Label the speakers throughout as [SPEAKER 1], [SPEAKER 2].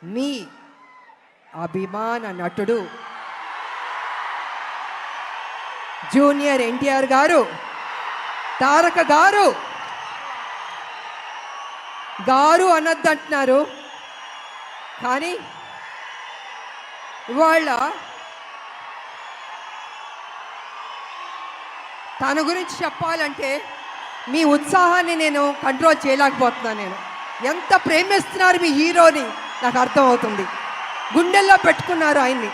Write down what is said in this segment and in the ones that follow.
[SPEAKER 1] మీ అభిమాన నటుడు జూనియర్ ఎన్టీఆర్ గారు, తారక గారు. గారు అనొద్దంటున్నారు, కానీ ఇవాళ తన గురించి చెప్పాలంటే మీ ఉత్సాహాన్ని నేను కంట్రోల్ చేయలేకపోతున్నాను. నేను ఎంత ప్రేమిస్తున్నారు మీ హీరోని నాకు అర్థమవుతుంది. గుండెల్లో పెట్టుకున్నారు ఆయన్ని.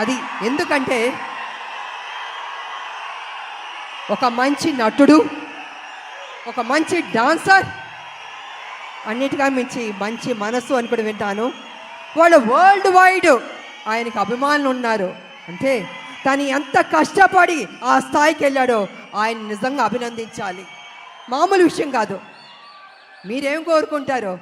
[SPEAKER 1] అది ఎందుకంటే ఒక మంచి నటుడు, ఒక మంచి డాన్సర్, అన్నిటిగా మించి మంచి మనసు అని కూడా వింటాను. వాళ్ళు వరల్డ్ వైడ్ ఆయనకు అభిమానులు ఉన్నారు. అంటే తను ఎంత కష్టపడి ఆ స్థాయికి వెళ్ళాడో ఆయన నిజంగా అభినందించాలి. మామూలు విషయం కాదు. మీరేం కోరుకుంటారో?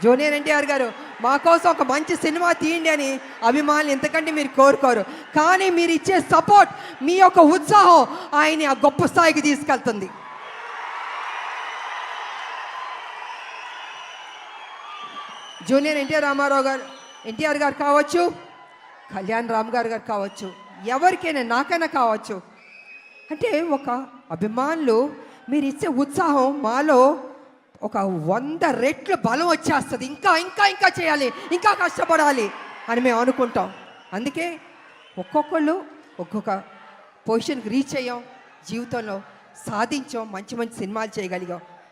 [SPEAKER 1] జూనియర్ ఎన్టీఆర్ గారు మా కోసం ఒక మంచి సినిమా తీయండి అని అభిమానులు ఎంతకంటే మీరు కోరుకోరు. కానీ మీరు ఇచ్చే సపోర్ట్, మీ యొక్క ఉత్సాహం ఆయన్ని ఆ గొప్ప స్థాయికి తీసుకెళ్తుంది. జూనియర్ ఎన్టీఆర్ గారు కావచ్చు, కళ్యాణ్ రామ్ గారు కావచ్చు, ఎవరికైనా, నాకైనా కావచ్చు. అంటే ఒక అభిమానులు మీరు ఇచ్చే ఉత్సాహం మాలో ఒక 100 రెట్లు బలం వచ్చేస్తుంది. ఇంకా ఇంకా ఇంకా చేయాలి, ఇంకా కష్టపడాలి అని మేము అనుకుంటాం. అందుకే ఒక్కొక్కళ్ళు ఒక్కొక్క పొజిషన్కి రీచ్ అయ్యాం, జీవితంలో సాధించాం, మంచి మంచి సినిమాలు చేయగలిగాం.